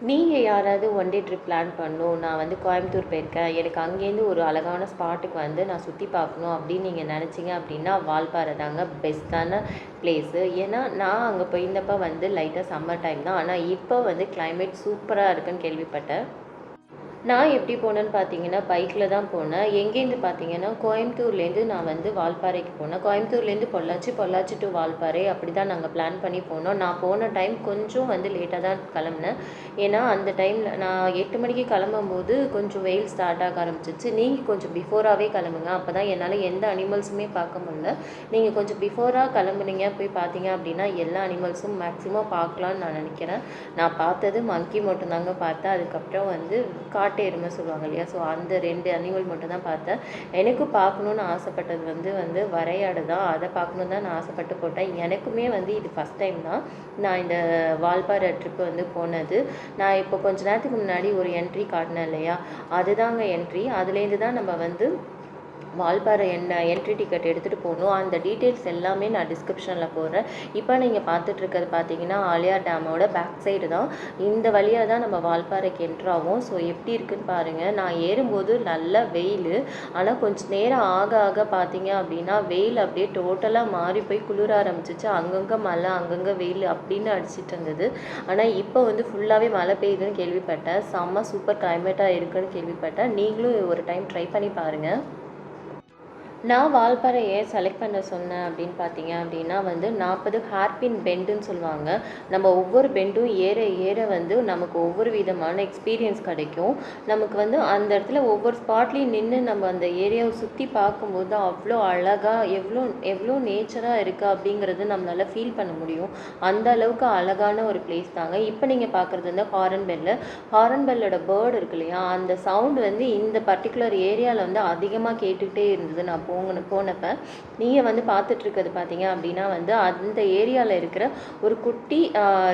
நீங்கள் யாராவது one day trip plan பண்ணணும், நான் வந்து கோயம்புத்தூர் போயிருக்கேன், எனக்கு அங்கேருந்து ஒரு அழகான ஸ்பாட்டுக்கு வந்து நான் சுற்றி பார்க்கணும் அப்படின்னு நீங்கள் நினச்சிங்க அப்படின்னா வால்பாறை தாங்க பெஸ்ட்டான பிளேஸு. ஏன்னா நான் அங்கே போயிருந்தப்போ வந்து லைட்டாக சம்மர் டைம் தான், ஆனால் இப்போ வந்து கிளைமேட் சூப்பராக இருக்குன்னு கேள்விப்பட்டேன். நான் எப்படி போனேன்னு பார்த்தீங்கன்னா, பைக்கில் தான் போனேன். எங்கேருந்து பார்த்தீங்கன்னா, கோயம்புத்தூர்லேருந்து நான் வந்து வால்பாறைக்கு போனேன். கோயம்புத்தூர்லேருந்து பொள்ளாச்சி, பொள்ளாச்சி டு வால்பாறை அப்படி தான் நாங்கள் பிளான் பண்ணி போனோம். நான் போன டைம் கொஞ்சம் வந்து லேட்டாக தான் கிளம்புனேன். ஏன்னா, அந்த டைமில் நான் 8 மணிக்கு கிளம்பும்போது கொஞ்சம் வெயில் ஸ்டார்ட் ஆக ஆரம்பிச்சிச்சு. நீங்கள் கொஞ்சம் பிஃபோராகவே கிளம்புங்க. அப்போ தான் என்னால் எந்த அனிமல்ஸுமே பார்க்க முடியல. நீங்கள் கொஞ்சம் பிஃபோராக கிளம்புனீங்க, போய் பார்த்தீங்க அப்படின்னா எல்லா அனிமல்ஸும் மேக்ஸிமம் பார்க்கலான்னு நான் நினைக்கிறேன். நான் பார்த்தது மங்கி மட்டும்தாங்க பார்த்தேன். அதுக்கப்புறம் வந்து காட்டு எருமை சொல்லுவாங்க இல்லையா, ஸோ அந்த 2 அனிமல் மட்டும் தான் பார்த்தேன். எனக்கும் பார்க்கணுன்னு ஆசைப்பட்டது வந்து வரையாடு தான். அதை பார்க்கணுன்னு தான் நான் ஆசைப்பட்டு போட்டேன். எனக்குமே வந்து இது ஃபஸ்ட் டைம் தான் நான் இந்த வால்பாறை ட்ரிப்பு வந்து போனது. நான் இப்போ கொஞ்ச நேரத்துக்கு முன்னாடி ஒரு என்ட்ரி காட்டினேன் இல்லையா, அதுதாங்க என்ட்ரி. அதுலேருந்து தான் நம்ம வந்து வால்பாறை என்ட்ரி டிக்கெட் எடுத்துகிட்டு போகணும். அந்த டீட்டெயில்ஸ் எல்லாமே நான் டிஸ்கிரிப்ஷனில் போடுறேன். இப்போ நீங்கள் பார்த்துட்ருக்கிறது பார்த்தீங்கன்னா ஆலியார் டேமோட பேக் சைடு தான். இந்த வழியாக தான் நம்ம வால்பாறைக்கு என்ட்ராகும். ஸோ எப்படி இருக்குன்னு பாருங்கள். நான் ஏறும்போது நல்ல வெயில், ஆனால் கொஞ்சம் நேரம் ஆக ஆக பார்த்தீங்க அப்படின்னா வெயில் அப்படியே டோட்டலாக மாறி போய் குளிர ஆரம்பிச்சிச்சு. அங்கங்கே மழை, அங்கங்கே வெயில் அப்படின்னு அடிச்சிட்டு இருந்தது. ஆனால் இப்போ வந்து ஃபுல்லாகவே மழை பெய்யுதுன்னு கேள்விப்பட்டேன். செம்ம சூப்பர் கிளைமேட்டாக இருக்குன்னு கேள்விப்பட்டேன். நீங்களும் ஒரு டைம் ட்ரை பண்ணி பாருங்கள். நான் வால்பாறை ஏன் செலக்ட் பண்ண சொன்னேன் அப்படின்னு பார்த்தீங்க அப்படின்னா வந்து 40 ஹேர்பின் பெண்டுன்னு சொல்லுவாங்க. நம்ம ஒவ்வொரு பெண்டும் ஏற ஏற வந்து நமக்கு ஒவ்வொரு விதமான எக்ஸ்பீரியன்ஸ் கிடைக்கும். நமக்கு வந்து அந்த இடத்துல ஒவ்வொரு ஸ்பாட்லேயும் நின்று நம்ம அந்த ஏரியாவை சுற்றி பார்க்கும்போது அவ்வளோ அழகாக எவ்வளோ எவ்வளோ நேச்சராக இருக்குது அப்படிங்கிறது நம்மளால் ஃபீல் பண்ண முடியும். அந்த அளவுக்கு அழகான ஒரு பிளேஸ் தாங்க. இப்போ நீங்கள் பார்க்குறது வந்து ஹாரன்பெல்லு. ஹாரன்பெல்லோட பேர்டு இருக்கு இல்லையா, அந்த சவுண்டு வந்து இந்த பர்டிகுலர் ஏரியாவில் வந்து அதிகமாக கேட்டுக்கிட்டே இருந்தது. நான் போனப்போ நீங்கள் வந்து பார்த்துட்ருக்கிறது பார்த்தீங்க அப்படின்னா வந்து அந்த ஏரியாவில் இருக்கிற ஒரு குட்டி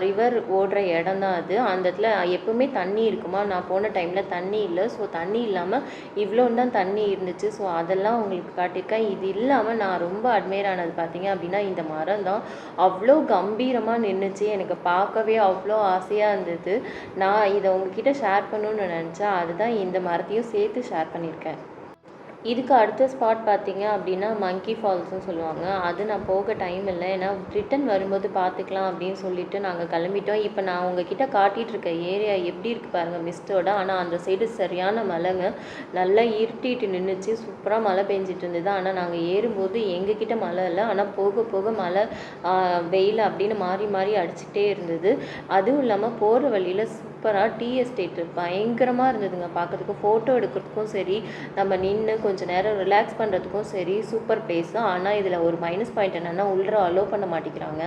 ரிவர் ஓடுற இடம் தான் அது. அந்த இடத்துல எப்பவுமே தண்ணி இருக்குமா, நான் போன டைமில் தண்ணி இல்லை. ஸோ தண்ணி இல்லாமல் இவ்வளோன்னு தான் தண்ணி இருந்துச்சு. ஸோ அதெல்லாம் உங்களுக்கு காட்டியிருக்கேன். இது இல்லாமல் நான் ரொம்ப அட்மையர் ஆனது பார்த்தீங்க அப்படின்னா இந்த மரம் தான். அவ்வளோ கம்பீரமாக நின்றுச்சு. எனக்கு பார்க்கவே அவ்வளோ ஆசையாக இருந்தது. நான் இதை உங்ககிட்ட ஷேர் பண்ணணுன்னு நினச்சேன். அதுதான் இந்த மரத்தையும் சேர்த்து ஷேர் பண்ணியிருக்கேன். இதுக்கு அடுத்த ஸ்பாட் பார்த்தீங்க அப்படின்னா மங்கி ஃபால்ஸ்னு சொல்லுவாங்க. அது நான் போக டைம் இல்லை, ஏன்னா ரிட்டன் வரும்போது பார்த்துக்கலாம் அப்படின்னு சொல்லிட்டு நாங்கள் கிளம்பிட்டோம். இப்போ நான் உங்ககிட்ட காட்டிகிட்டு இருக்க ஏரியா எப்படி இருக்குது பாருங்கள் மிஸ்டோட. ஆனால் அந்த சைடு சரியான மழைங்க, நல்லா இருட்டிட்டு நின்றுச்சு. சூப்பராக மழை பெஞ்சிட்டு இருந்தது. ஆனால் நாங்கள் ஏறும்போது எங்ககிட்ட மழை இல்லை, ஆனால் போக போக மழை வெயில் அப்படின்னு மாறி மாறி அடிச்சுக்கிட்டே இருந்தது. அதுவும் இல்லாமல் போகிற வழியில் சூப்பராக டீ எஸ்டேட்டு பயங்கரமாக இருந்ததுங்க பார்க்கறதுக்கு. ஃபோட்டோ எடுக்கிறதுக்கும் சரி, நம்ம நின்று கொஞ்சம் நேரம் ரிலாக்ஸ் பண்ணுறதுக்கும் சரி சூப்பர் பிளேஸ் தான். ஆனால் இதில் ஒரு மைனஸ் பாயிண்ட் என்னென்னா உள்ளே அலோவ் பண்ண மாட்டேங்கிறாங்க.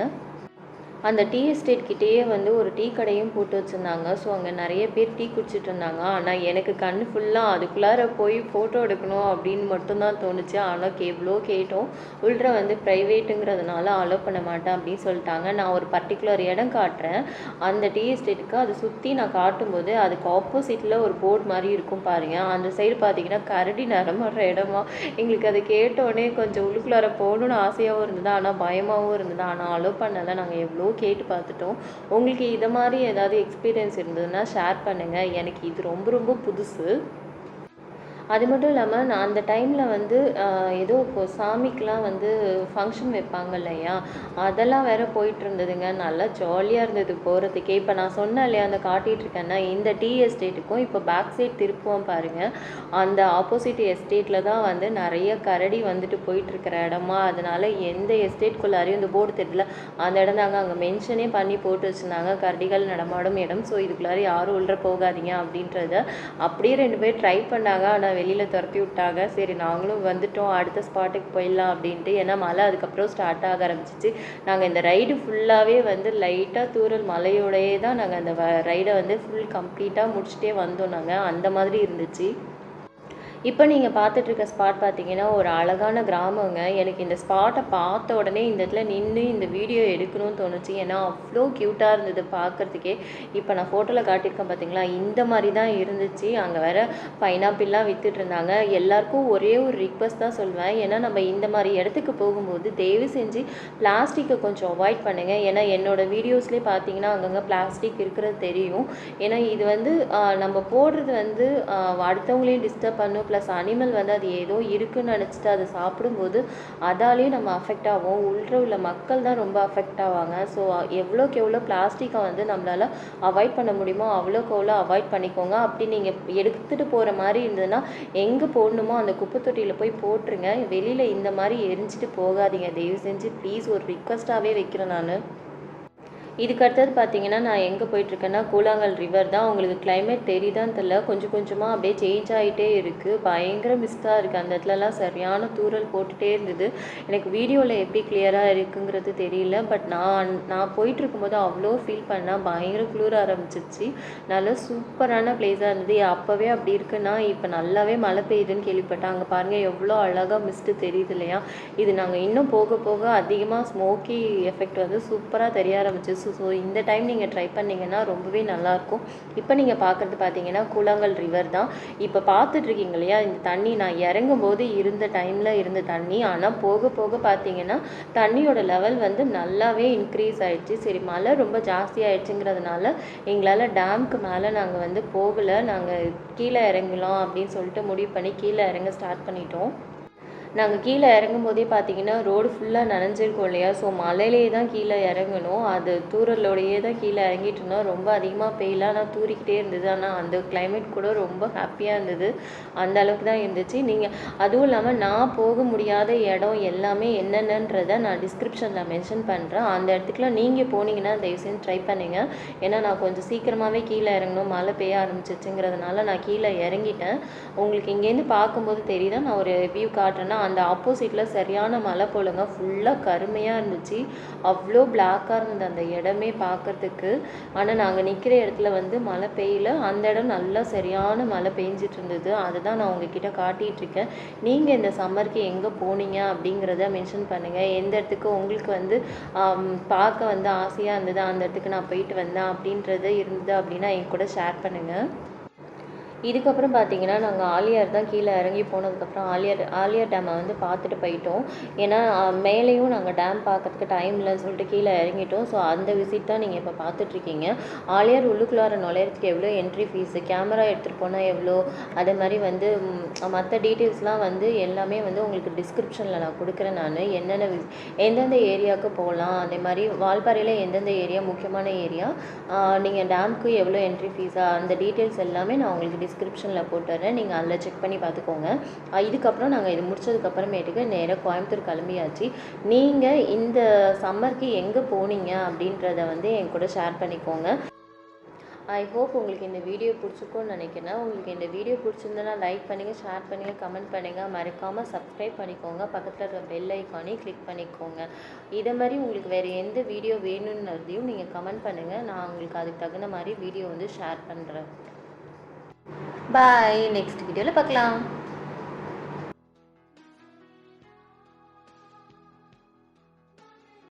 அந்த டீ எஸ்டேட் கிட்டேயே வந்து ஒரு டீ கடையும் போட்டு வச்சுருந்தாங்க. ஸோ அங்கே நிறைய பேர் டீ குடிச்சிட்டு இருந்தாங்க. ஆனால் எனக்கு கண் ஃபுல்லாக அதுக்குள்ளார போய் ஃபோட்டோ எடுக்கணும் அப்படின்னு மட்டும்தான் தோணுச்சு. ஆனால் எவ்வளோ கேட்டோம், உள்ள வந்து ப்ரைவேட்டுங்கிறதுனால அலோவ் பண்ண மாட்டேன் அப்படின்னு சொல்லிட்டாங்க. நான் ஒரு பர்டிகுலர் இடம் காட்டுறேன் அந்த டீ எஸ்டேட்டுக்கு. அதை சுற்றி நான் காட்டும்போது அதுக்கு ஆப்போசிட்டில் ஒரு போர்ட் மாதிரி இருக்கும் பாருங்கள். அந்த சைடு பார்த்தீங்கன்னா கரடி நடமாடுற இடமா. எங்களுக்கு அதை கேட்டோடனே கொஞ்சம் உள்ளுக்குள்ளார போகணுன்னு ஆசையாகவும் இருந்தது, ஆனால் பயமாகவும் இருந்தது. ஆனால் அலோவ் பண்ணலை. நாங்கள் எவ்வளோ கேட்டு பார்த்துட்டோம். உங்களுக்கு இதை மாதிரி ஏதாவது எக்ஸ்பீரியன்ஸ் இருந்ததுன்னா ஷேர் பண்ணுங்கள். எனக்கு இது ரொம்ப ரொம்ப புதுசு. அது மட்டும் இல்லாமல் நான் அந்த டைமில் வந்து ஏதோ இப்போது சாமிக்கெலாம் வந்து ஃபங்க்ஷன் வைப்பாங்க இல்லையா, அதெல்லாம் வேறு போயிட்டுருந்ததுங்க. நல்லா ஜாலியாக இருந்தது போகிறதுக்கே. இப்போ நான் சொன்னேன் இல்லையா அந்த காட்டிகிட்ருக்கேன்னா, இந்த டீ எஸ்டேட்டுக்கும் இப்போ பேக் சைட் திருப்புவோம் பாருங்கள், அந்த ஆப்போசிட் எஸ்டேட்டில் தான் வந்து நிறைய கரடி வந்துட்டு போயிட்டுருக்கிற இடமா. அதனால் எந்த எஸ்டேட்குள்ளாரையும் இந்த போர்டு தெரியல, அந்த இடம் தாங்க. அங்கே மென்ஷனே பண்ணி போட்டு வச்சுருந்தாங்க, கரடிகள் நடமாடும் இடம். ஸோ இதுக்குள்ளார யாரும் உள்ள போகாதீங்க அப்படின்றத. அப்படியே 2 பேர் ட்ரை பண்ணாங்க, ஆனால் வெளியில் துரத்தி விட்டாங்க. சரி நாங்களும் வந்துட்டோம், அடுத்த ஸ்பாட்டுக்கு போயிடலாம் அப்படின்ட்டு. ஏன்னா மழை அதுக்கப்புறம் ஸ்டார்ட் ஆக ஆரம்பிச்சிச்சு. நாங்கள் இந்த ரைடு ஃபுல்லாகவே வந்து லைட்டாக தூரல் மழையோடையே தான் நாங்கள் அந்த ரைடை வந்து ஃபுல் கம்ப்ளீட்டாக முடிச்சுட்டே வந்தோம். நாங்கள் அந்த மாதிரி இருந்துச்சு. இப்போ நீங்கள் பார்த்துட்ருக்க ஸ்பாட் பார்த்தீங்கன்னா ஒரு அழகான கிராமங்க. எனக்கு இந்த ஸ்பாட்டை பார்த்த உடனே இந்த இடத்துல நின்று இந்த வீடியோ எடுக்கணும்னு தோணுச்சு. ஏன்னா அவ்வளோ க்யூட்டாக இருந்தது பார்க்குறதுக்கே. இப்போ நான் ஃபோட்டோவில் காட்டியிருக்கேன் பார்த்தீங்களா, இந்த மாதிரி தான் இருந்துச்சு. அங்கே வேற பைனாப்பிள்லாம் வித்துட்டு இருந்தாங்க. எல்லாருக்கும் ஒரே ஒரு ரிக்வெஸ்ட் தான் சொல்வேன். ஏன்னா நம்ம இந்த மாதிரி இடத்துக்கு போகும்போது தயவு செஞ்சு பிளாஸ்டிக்கை கொஞ்சம் அவாய்ட் பண்ணுங்கள். ஏன்னா என்னோடய வீடியோஸ்லேயே பார்த்தீங்கன்னா அங்கங்கே பிளாஸ்டிக் இருக்கிறது தெரியும். ஏன்னா இது வந்து நம்ம போடுறது வந்து அடுத்தவங்களையும் டிஸ்டர்ப் பண்ணும். ப்ளஸ் அனிமல் வந்து அது ஏதோ இருக்குன்னு நினச்சிட்டு அதை சாப்பிடும்போது அதாலேயும் நம்ம அஃபெக்ட் ஆகும். உள்ள மக்கள் தான் ரொம்ப அஃபெக்ட் ஆவாங்க. ஸோ எவ்வளோக்கு எவ்வளோ பிளாஸ்டிக்கை வந்து நம்மளால் அவாய்ட் பண்ண முடியுமோ அவ்வளோக்கு எவ்வளோ அவாய்ட் பண்ணிக்கோங்க. அப்படி நீங்கள் எடுத்துகிட்டு போகிற மாதிரி இருந்ததுன்னா எங்கே போடணுமோ அந்த குப்பை தொட்டியில் போய் போட்டுருங்க. வெளியில் இந்த மாதிரி எரிஞ்சிட்டு போகாதீங்க தயவு செஞ்சு. ப்ளீஸ் ஒரு ரிக்வஸ்ட்டாகவே வைக்கிறேன் நான். இதுக்கு அடுத்தது பார்த்தீங்கன்னா நான் எங்கே போயிட்டுருக்கேன்னா கூழாங்கல் ரிவர் தான். உங்களுக்கு கிளைமேட் தெரியுதான்னு தெரியல, கொஞ்சம் கொஞ்சமாக அப்படியே சேஞ்ச் ஆகிட்டே இருக்குது. பயங்கர மிஸ்டாக இருக்குது. அந்த இடத்துலலாம் சரியான தூறல் போட்டுகிட்டே இருந்தது. எனக்கு வீடியோவில் எப்படி கிளியராக இருக்குங்கிறது தெரியல. பட் நான் போயிட்டுருக்கும்போது அவ்வளோ ஃபீல் பண்ணால் பயங்கர குளிர ஆரம்பிச்சிருச்சு. நல்லா சூப்பரான பிளேஸாக இருந்தது. அப்போவே அப்படி இருக்குன்னா இப்போ நல்லாவே மழை பெய்யுதுன்னு கேள்விப்பட்டேன். அங்கே பாருங்கள் எவ்வளோ அழகாக மிஸ்ட்டு தெரியுது இல்லையா. இது நாங்கள் இன்னும் போக போக அதிகமாக ஸ்மோக்கி எஃபெக்ட் வந்து சூப்பராக தெரிய ஆரம்பிச்சிச்சு. ஸோ இந்த டைம் நீங்கள் ட்ரை பண்ணிங்கன்னா ரொம்பவே நல்லாயிருக்கும். இப்போ நீங்கள் பார்க்குறது பார்த்தீங்கன்னா கூழாங்கல் ரிவர் தான். இப்போ பார்த்துட்ருக்கீங்க இல்லையா, இந்த தண்ணி நான் இறங்கும்போது இருந்த டைமில் இருந்த தண்ணி. ஆனால் போக போக பார்த்தீங்கன்னா தண்ணியோட லெவல் வந்து நல்லாவே இன்க்ரீஸ் ஆகிடுச்சு. சரி மழை ரொம்ப ஜாஸ்தி ஆகிடுச்சுங்கிறதுனால எங்களால் டேமுக்கு மேலே நாங்கள் வந்து போகலை. நாங்கள் கீழே இறங்கலாம் அப்படின்னு சொல்லிட்டு முடிவு பண்ணி கீழே இறங்க ஸ்டார்ட் பண்ணிட்டோம். நாங்கள் கீழே இறங்கும் போதே பார்த்தீங்கன்னா ரோடு ஃபுல்லாக நனைஞ்சிருக்கும் இல்லையா. ஸோ மலையிலே தான் கீழே இறங்கணும். அது தூறலோடையே தான் கீழே இறங்கிட்டு இருந்தோம். ரொம்ப அதிகமாக பெய்யல, ஆனால் தூறிக்கிட்டே இருந்தது. ஆனால் அந்த கிளைமேட் கூட ரொம்ப ஹாப்பியாக இருந்தது. அந்த அளவுக்கு தான் இருந்துச்சு. நீங்கள் அதுவும் இல்லாமல் நான் போக முடியாத இடம் எல்லாமே என்னென்னன்றதை நான் டிஸ்கிரிப்ஷனில் மென்ஷன் பண்ணுறேன். அந்த இடத்துக்குலாம் நீங்கள் போனீங்கன்னா தயவு செஞ்சு ட்ரை பண்ணுங்கள். ஏன்னா நான் கொஞ்சம் சீக்கிரமாகவே கீழே இறங்கணும், மழை பெய்ய ஆரம்பிச்சிச்சுங்கிறதுனால நான் கீழே இறங்கிட்டேன். உங்களுக்கு இங்கேருந்து பார்க்கும்போது தெரியுதா, நான் ஒரு வியூ காட்டுறேன்னா அந்த ஆப்போசிட்டில் சரியான மழை போலங்க. ஃபுல்லாக கருமையாக இருந்துச்சு. அவ்வளோ பிளாக்காக இருந்தது அந்த இடமே பார்க்குறதுக்கு. ஆனால் நாங்கள் நிற்கிற இடத்துல வந்து மழை பெய்யல. அந்த இடம் நல்லா சரியான மழை பெஞ்சிட்டு இருந்தது. அதை தான் நான் உங்ககிட்ட காட்டிகிட்ருக்கேன். நீங்கள் இந்த சம்மருக்கு எங்கே போனீங்க அப்படிங்கிறத மென்ஷன் பண்ணுங்கள். எந்த இடத்துக்கு உங்களுக்கு வந்து பார்க்க வந்து ஆசையாக இருந்தது, அந்த இடத்துக்கு நான் போயிட்டு வந்தேன் அப்படின்றது இருந்தது அப்படின்னா என் கூட ஷேர் பண்ணுங்கள். இதுக்கப்புறம் பார்த்தீங்கன்னா நாங்கள் ஆலியார் தான் கீழே இறங்கி போனதுக்கப்புறம் ஆலியார் டேமை வந்து பார்த்துட்டு போயிட்டோம். ஏன்னா மேலேயும் நாங்கள் டேம் பார்க்கறதுக்கு டைம் இல்லைன்னு சொல்லிட்டு கீழே இறங்கிட்டோம். ஸோ அந்த விசிட் தான் நீங்கள் இப்போ பார்த்துட்ருக்கீங்க. ஆலியார் உள்ளுக்குள்ளார நுழையிறதுக்கு எவ்வளோ என்ட்ரி ஃபீஸு, கேமரா எடுத்துகிட்டு போனால் எவ்வளோ, அதே மாதிரி வந்து மற்ற டீட்டெயில்ஸ்லாம் வந்து எல்லாமே வந்து உங்களுக்கு டிஸ்கிரிப்ஷனில் நான் கொடுக்குறேன். நான் எந்தெந்த ஏரியாவுக்கு போகலாம், அதே மாதிரி வால்பாறையில் எந்தெந்த ஏரியா முக்கியமான ஏரியா, நீங்கள் டேமுக்கு எவ்வளோ என்ட்ரி ஃபீஸா, அந்த டீட்டெயில்ஸ் எல்லாமே நான் உங்களுக்கு டிஸ்கிரிப்ஷனில் போட்டுறேன். நீங்கள் அதில் செக் பண்ணி பார்த்துக்கோங்க. இதுக்கப்புறம் நாங்கள் இது முடிச்சதுக்கப்புறமேட்டுக்கு நேராக கோயம்புத்தூர் கிளம்பியாச்சு. நீங்கள் இந்த சம்மருக்கு எங்கே போனீங்க அப்படின்றத வந்து என் கூட ஷேர் பண்ணிக்கோங்க. ஐ ஹோப் உங்களுக்கு இந்த வீடியோ பிடிச்சிருக்கும்னு நினைக்கிறேன். உங்களுக்கு இந்த வீடியோ பிடிச்சிருந்தனா லைக் பண்ணுங்கள், ஷேர் பண்ணுங்கள், கமெண்ட் பண்ணுங்கள். மறக்காமல் சப்ஸ்கிரைப் பண்ணிக்கோங்க. பக்கத்தில் இருக்கிற பெல் ஐக்கானையும் கிளிக் பண்ணிக்கோங்க. இதை மாதிரி உங்களுக்கு வேறு எந்த வீடியோ வேணும்ன்றதையும் நீங்கள் கமெண்ட் பண்ணுங்கள். நான் உங்களுக்கு அதுக்கு தகுந்த மாதிரி வீடியோ வந்து ஷேர் பண்ணுறேன். பாய், நெக்ஸ்ட் வீடியோவில் பார்க்கலாம்.